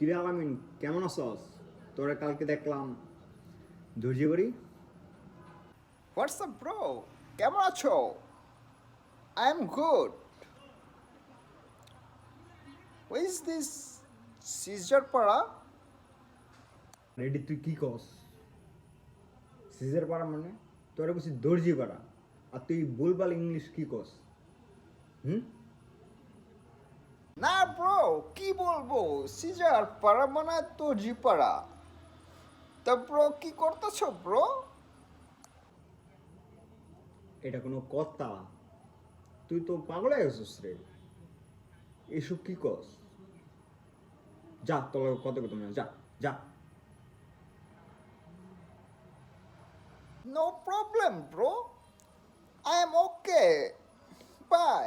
কিরে আলামিন, কেমন আছস? তোরা কালকে দেখলাম ধৈর্য করি। হোয়াটসঅ্যাপ ব্রো, কেমন আছো? I am good. Is this সিজার পাড়া? রেডি, তুই কি কস? সিজার পাড়া মানে তোরা বলছি দর্জি পাড়া, আর তুই ভুলভাল ইংলিশ কি কস? হুম? না ব্রো, কি বলবো, সিজার পাড়া মানে তো জি পাড়া। তা ব্রো কি করতেছো ব্রো? এটা কোনো কথা? তুই তো পাগল হয়ে গেছিস রে। এসব কি কস? যা, তোর লগে কথা বলতে না, যা যা। No problem bro, I am okay, by.